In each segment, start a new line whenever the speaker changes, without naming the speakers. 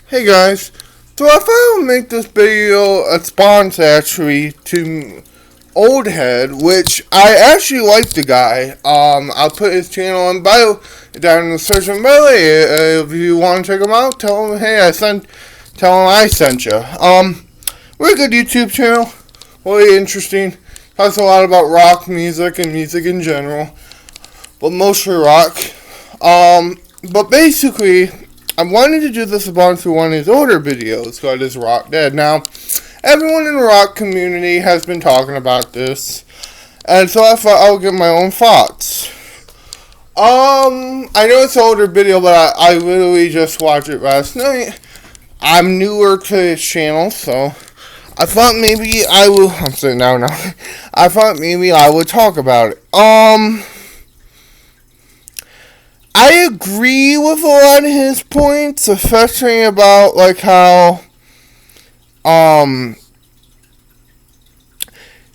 Hey guys, so I thought I would make this video a response actually to Old Head, which I actually like the guy. I'll put his channel in bio down in the description below. If you want to check him out, tell him tell him I sent you. Really good YouTube channel, really interesting. Talks a lot about rock music and music in general, but mostly rock. But basically, I wanted to do this about through one of his older videos called his Rock Dead. Now, everyone in the rock community has been talking about this, and so I thought I would give my own thoughts. I know it's an older video, but I literally just watched it last night. I'm newer to his channel, so I thought maybe I will. I'm sitting down now. I thought maybe I would talk about it. I agree with a lot of his points, especially about like how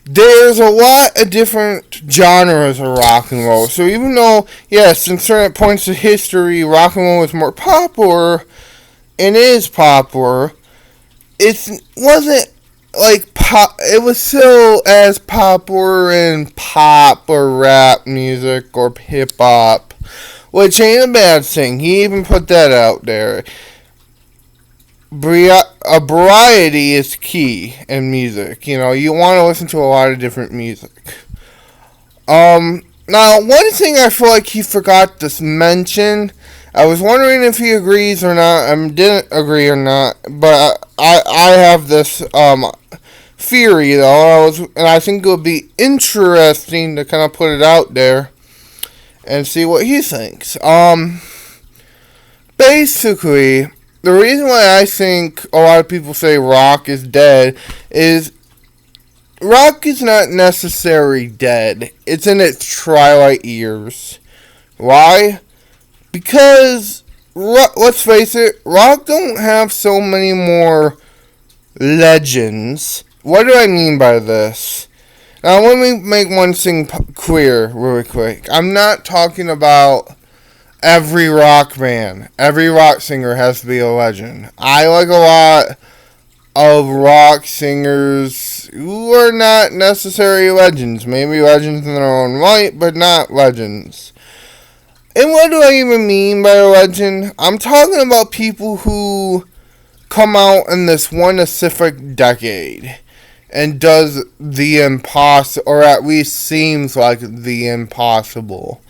there's a lot of different genres of rock and roll. So even though, yes, in certain points of history, rock and roll was more popular and is popular, it wasn't like pop. It was still as popular in pop or rap music or hip hop, which ain't a bad thing. He even put that out there. A variety is key in music. You know, you want to listen to a lot of different music. Now, one thing I feel like he forgot to mention, I was wondering if he agrees or not. I didn't agree or not, but I have this theory though, and I think it would be interesting to kind of put it out there and see what he thinks. Basically, the reason why I think a lot of people say rock is dead is rock is not necessarily dead. It's in its twilight years. Why? Because, let's face it, rock don't have so many more legends. What do I mean by this? Now, let me make one thing clear really quick. I'm not talking about every rock band. Every rock singer has to be a legend. I like a lot of rock singers who are not necessarily legends. Maybe legends in their own right, but not legends. And what do I even mean by a legend? I'm talking about people who come out in this one specific decade and does the impossible, or at least seems like the impossible,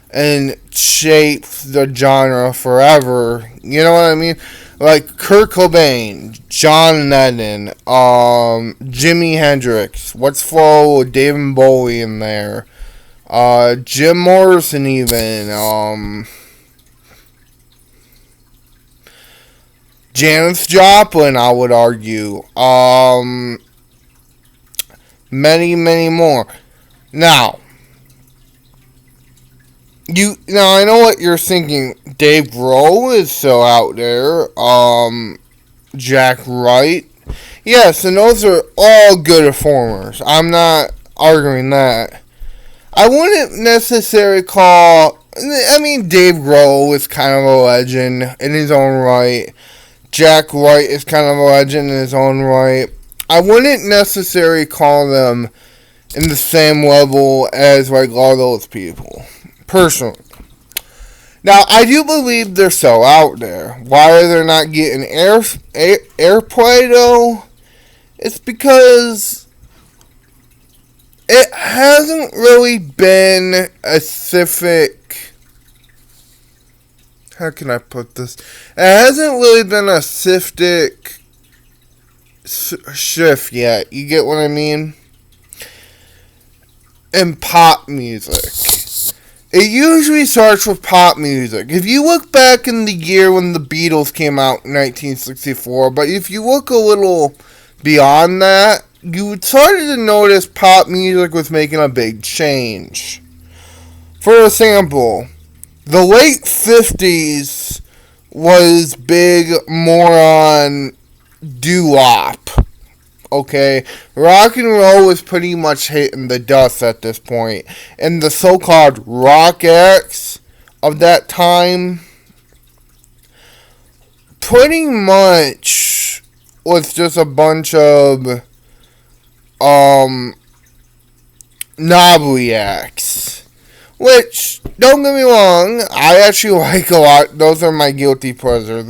and shapes the genre forever. You know what I mean? Like Kurt Cobain, John Lennon, Jimi Hendrix. What's full with David Bowie in there? Jim Morrison even. Janis Joplin, I would argue. Many, many more. Now, I know what you're thinking. Dave Grohl is still out there. Jack Wright. Yes, and those are all good performers. I'm not arguing that. I wouldn't necessarily call... Dave Grohl is kind of a legend in his own right. Jack Wright is kind of a legend in his own right. I wouldn't necessarily call them in the same level as like all those people, personally. Now, I do believe they're still out there. Why are they not getting airplay though? It's because it hasn't really been a specific... How can I put this? It hasn't really been a specific shift yet. You get what I mean? In pop music. It usually starts with pop music. If you look back in the year when the Beatles came out in 1964, but if you look a little beyond that, you started to notice pop music was making a big change. For example, the late 50s was big more on doo-wop. Okay, rock and roll was pretty much hitting the dust at this point, and the so-called rock acts of that time pretty much was just a bunch of knobbly acts. Which, don't get me wrong, I actually like a lot. Those are my guilty pleasures.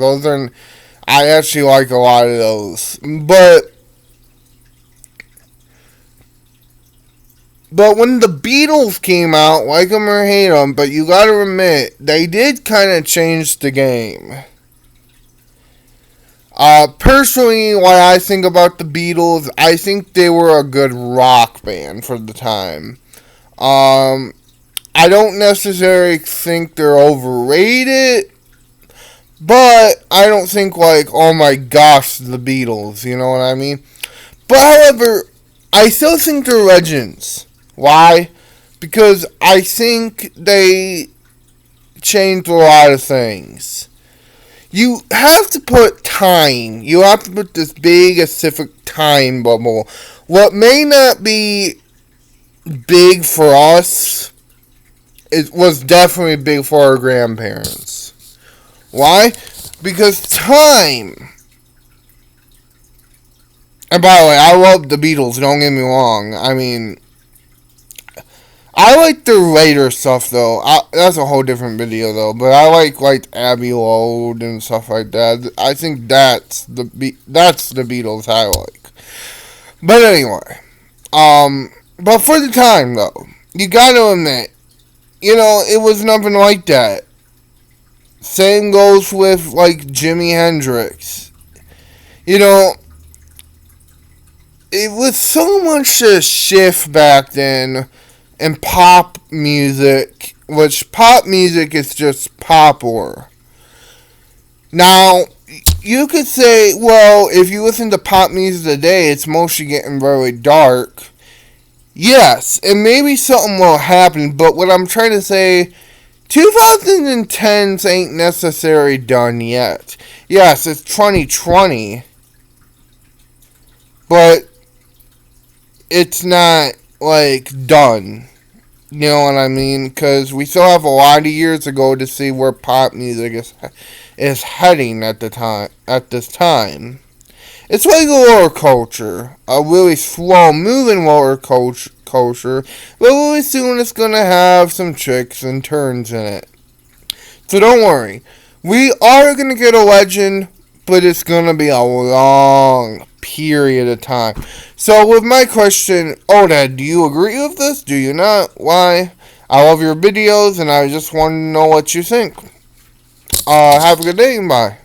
I actually like a lot of those. But when the Beatles came out, like them or hate them, but you gotta admit, they did kind of change the game. Personally, what I think about the Beatles, I think they were a good rock band for the time. I don't necessarily think they're overrated, but I don't think like, oh my gosh, the Beatles, you know what I mean? But however, I still think they're legends. Why? Because I think they changed a lot of things. You have to put time. You have to put this big, specific time bubble. What may not be big for us, it was definitely big for our grandparents. Why? Because time. And by the way, I love the Beatles, don't get me wrong. I mean, I like their later stuff though. That's a whole different video though. But I like Abbey Road and stuff like that. I think that's the Beatles I like. But anyway, but for the time though, you gotta admit, you know, it was nothing like that. Same goes with like Jimi Hendrix. You know, it was so much a shift back then. And pop music, which pop music is just popular. Now, you could say, well, if you listen to pop music today, it's mostly getting very dark. Yes, and maybe something will happen, but what I'm trying to say, 2010s ain't necessarily done yet. Yes, it's 2020, but it's not like done, you know what I mean? Because we still have a lot of years to go to see where pop music is heading at this time. It's like a roller coaster, a really slow moving roller coaster, but really soon it's gonna have some tricks and turns in it. So don't worry, we are gonna get a legend, but it's gonna be a long period of time. So with my question, Oded, do you agree with this? Do you not? Why? I love your videos and I just want to know what you think. Have a good day and bye.